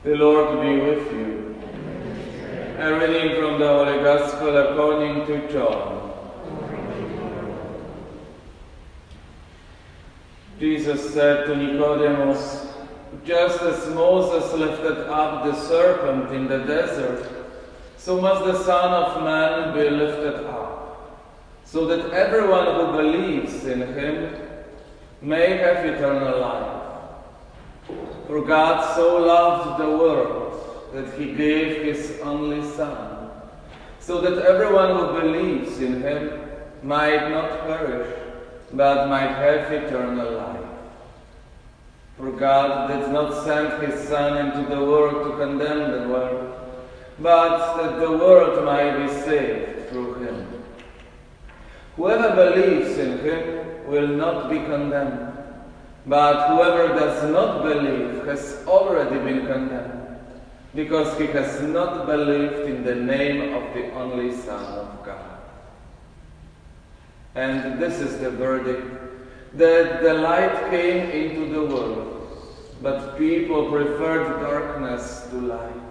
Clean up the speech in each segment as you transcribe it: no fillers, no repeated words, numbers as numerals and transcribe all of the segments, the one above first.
The Lord be with you. A reading from the Holy Gospel according to John. Jesus said to Nicodemus, "Just as Moses lifted up the serpent in the desert, so must the Son of Man be lifted up, so that everyone who believes in him may have eternal life. For God so loved the world that he gave his only Son, so that everyone who believes in him might not perish, but might have eternal life. For God did not send his Son into the world to condemn the world, but that the world might be saved through him. Whoever believes in him will not be condemned, but whoever does not believe has already been condemned, because he has not believed in the name of the only Son of God. And this is the verdict, that the light came into the world, but people preferred darkness to light,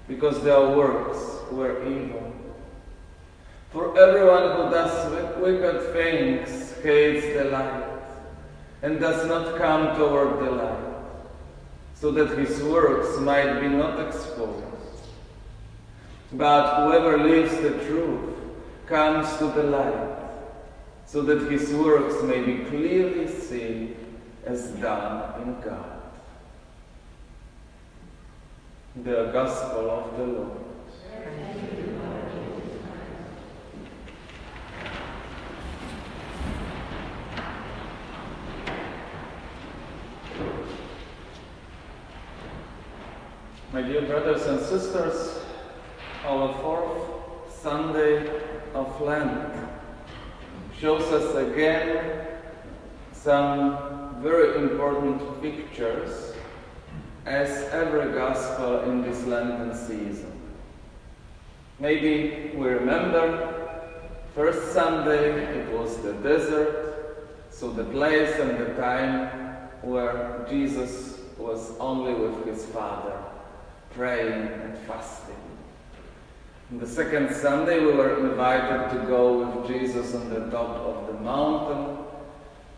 because their works were evil. For everyone who does wicked things hates the light, and does not come toward the light, so that his works might be not exposed. But whoever lives the truth comes to the light, so that his works may be clearly seen as done in God." The Gospel of the Lord. My dear brothers and sisters, our fourth Sunday of Lent shows us again some very important pictures, as every Gospel in this Lenten season. Maybe we remember, first Sunday it was the desert, so the place and the time where Jesus was only with his Father, praying and fasting. On the second Sunday we were invited to go with Jesus on the top of the mountain,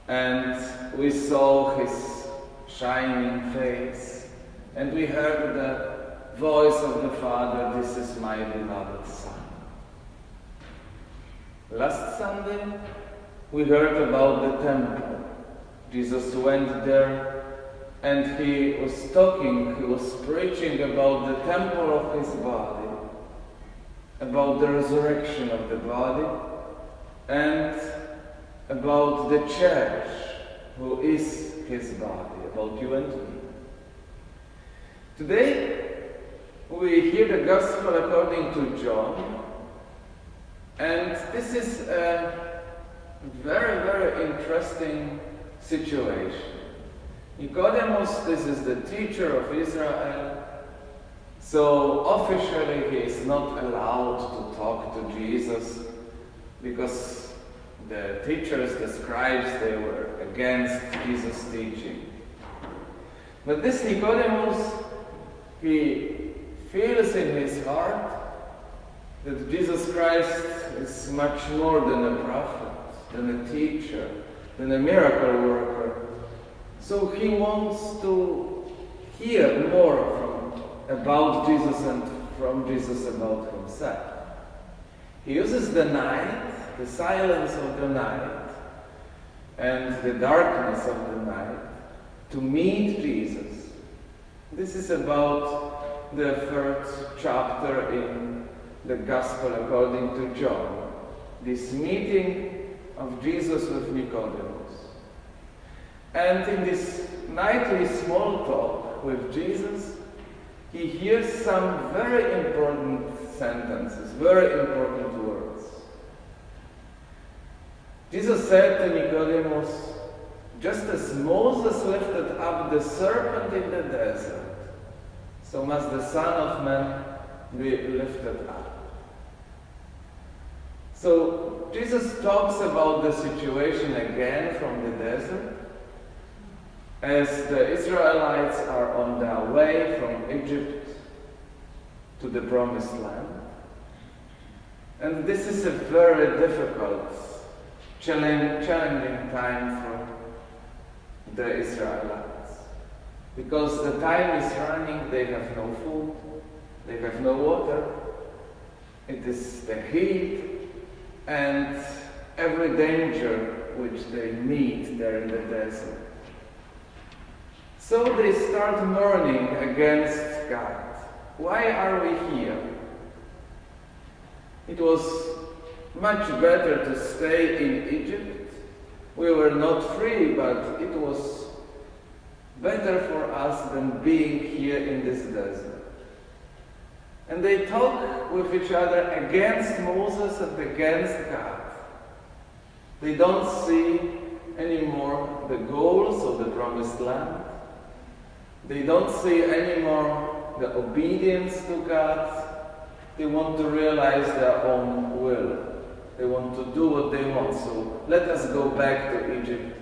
and we saw his shining face, and we heard the voice of the Father, "This is my beloved Son." Last Sunday we heard about the temple. Jesus went there and he was talking, he was preaching about the temple of his body, about the resurrection of the body, and about the church, who is his body, about you and me. Today, we hear the Gospel according to John, and this is a very, very interesting situation. Nicodemus, this is the teacher of Israel, so officially he is not allowed to talk to Jesus, because the teachers, the scribes, they were against Jesus' teaching. But this Nicodemus, he feels in his heart that Jesus Christ is much more than a prophet, than a teacher, than a miracle worker. So he wants to hear more about Jesus and from Jesus about himself. He uses the night, the silence of the night, and the darkness of the night to meet Jesus. This is about the first chapter in the Gospel according to John, this meeting of Jesus with Nicodemus. And in this nightly small talk with Jesus, he hears some very important sentences, very important words. Jesus said to Nicodemus, "Just as Moses lifted up the serpent in the desert, so must the Son of Man be lifted up." So Jesus talks about the situation again from the desert, as the Israelites are on their way from Egypt to the Promised Land. And this is a very difficult, challenging time for the Israelites. Because the time is running, they have no food, they have no water, it is the heat, and every danger which they meet there in the desert. So they start mourning against God. Why are we here? It was much better to stay in Egypt. We were not free, but it was better for us than being here in this desert. And they talk with each other against Moses and against God. They don't see anymore the goals of the Promised Land. They don't see anymore the obedience to God. They want to realize their own will. They want to do what they want. So let us go back to Egypt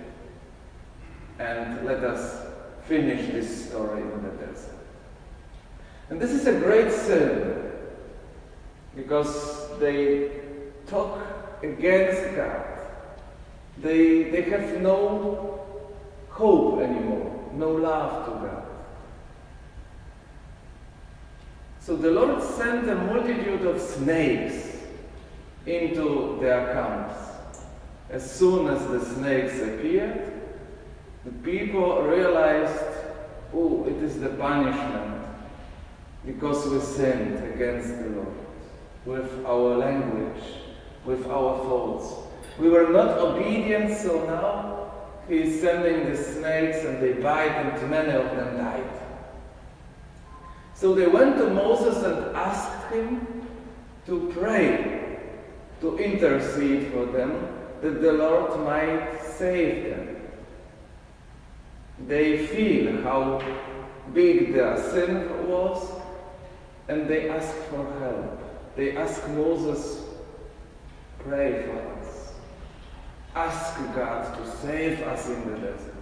and let us finish this story in the desert. And this is a great sin because they talk against God. They have no hope anymore, no love to God. So the Lord sent a multitude of snakes into their camps. As soon as the snakes appeared, the people realized, oh, it is the punishment because we sinned against the Lord with our language, with our thoughts. We were not obedient, so now He is sending the snakes and they bite and many of them died. So they went to Moses and asked him to pray, to intercede for them, that the Lord might save them. They feel how big their sin was, and they ask for help. They ask Moses, pray for us. Ask God to save us in the desert.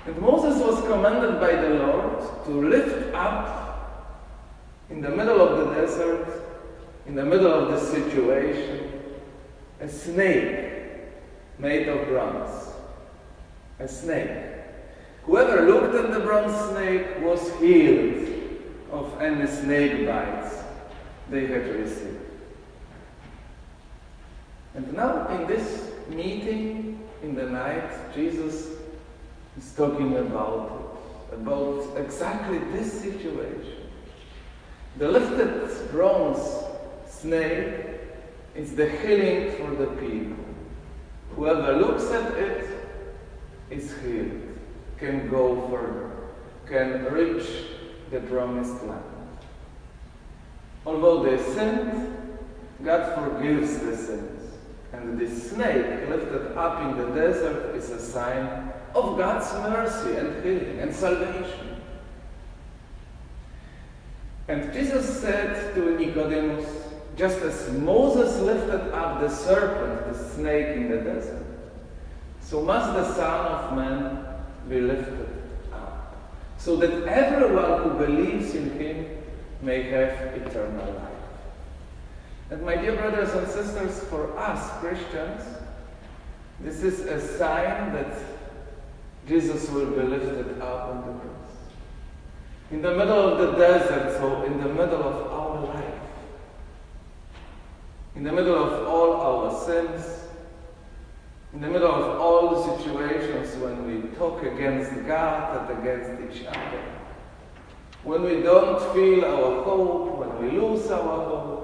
And Moses was commanded by the Lord to lift up in the middle of the desert, in the middle of the situation, a snake made of bronze. A snake. Whoever looked at the bronze snake was healed of any snake bites they had received. And now in this meeting in the night, Jesus is talking about exactly this situation. The lifted bronze snake is the healing for the people. Whoever looks at it is healed, can go further, can reach the Promised Land. Although they sinned, God forgives the sins. And this snake lifted up in the desert is a sign of God's mercy and healing and salvation. And Jesus said to Nicodemus, just as Moses lifted up the serpent, the snake in the desert, so must the Son of Man be lifted up, so that everyone who believes in Him may have eternal life. And my dear brothers and sisters, for us Christians, this is a sign that Jesus will be lifted up on the cross. In the middle of the desert, so in the middle of our life, in the middle of all our sins, in the middle of all the situations when we talk against God and against each other, when we don't feel our hope, when we lose our hope,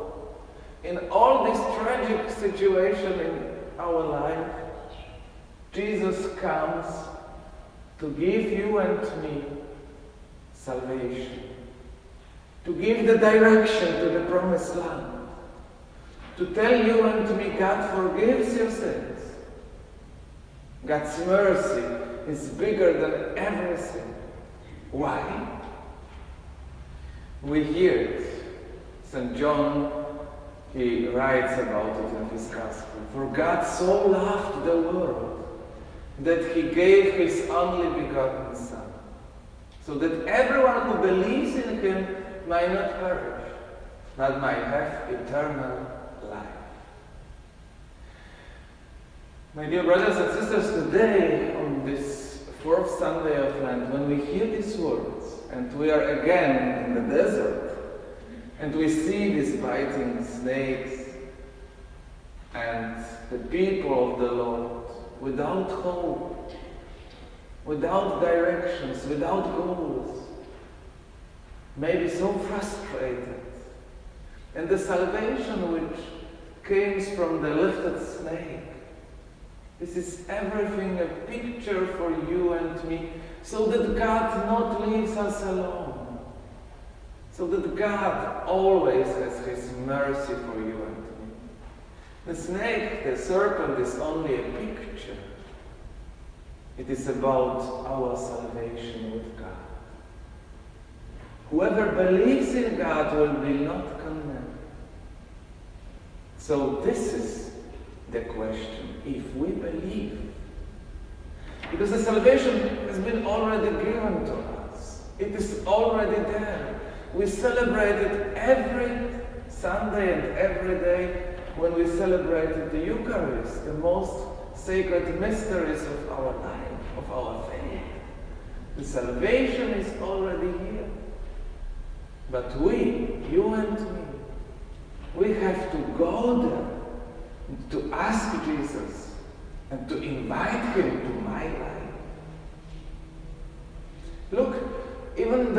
in all this tragic situation in our life, Jesus comes to give you and me salvation, to give the direction to the Promised Land, to tell you and me God forgives your sins. God's mercy is bigger than everything. Why? We hear it. St. John, he writes about it in his Gospel. For God so loved the world that He gave His only begotten Son, so that everyone who believes in Him might not perish, but might have eternal life. My dear brothers and sisters, today, on this fourth Sunday of Lent, when we hear these words, and we are again in the desert, and we see these biting snakes, and the people of the Lord, without hope, without directions, without goals, maybe so frustrated, and the salvation which comes from the lifted snake, this is everything a picture for you and me, so that God not leaves us alone, so that God always has His mercy for you and me. The snake, the serpent, is only a picture. It is about our salvation with God. Whoever believes in God will be not condemned. So this is the question, if we believe. Because the salvation has been already given to us. It is already there. We celebrate it every Sunday and every day when we celebrated the Eucharist, the most sacred mysteries of our life, of our faith. The salvation is already here. But we, you and me, we have to go there, to ask Jesus and to invite Him to my life. Look, even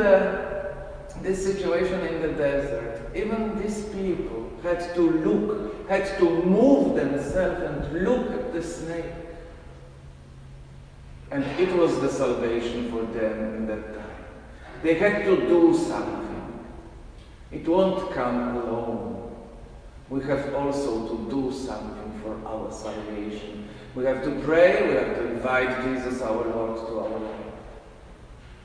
this situation in the desert, even these people had to look, had to move themselves and look at the snake. And it was the salvation for them in that time. They had to do something. It won't come alone. We have also to do something for our salvation. We have to pray, we have to invite Jesus our Lord to our life.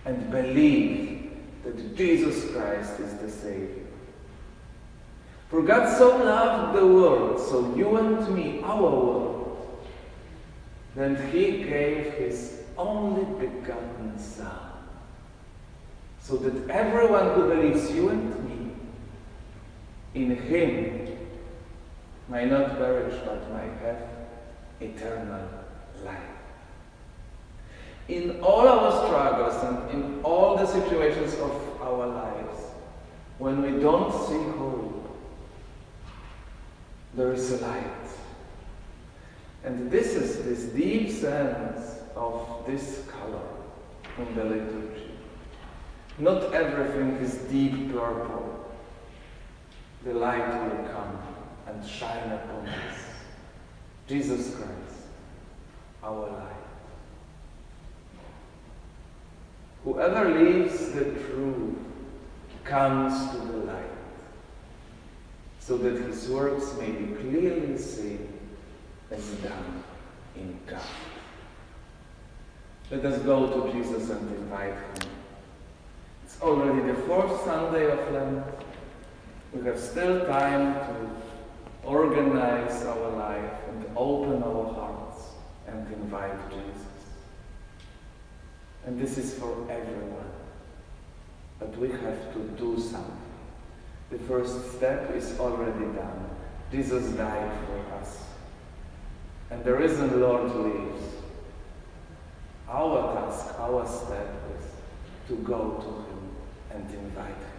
And believe that Jesus Christ is the Savior. For God so loved the world, so you and me, our world, that He gave His only begotten Son, so that everyone who believes, you and me, in Him may not perish but may have eternal life. In all our struggles and in all the situations of our lives, when we don't see hope, there is a light. And this is this deep sense of this color in the liturgy. Not everything is deep purple. The light will come and shine upon us. Jesus Christ, our light. Whoever lives the truth comes to the light, so that his works may be clearly seen as done in God. Let us go to Jesus and invite Him. It's already the fourth Sunday of Lent. We have still time to organize our life and open our hearts and invite Jesus. And this is for everyone. But we have to do something. The first step is already done. Jesus died for us. And the risen Lord lives. Our task, our step is to go to Him and invite Him.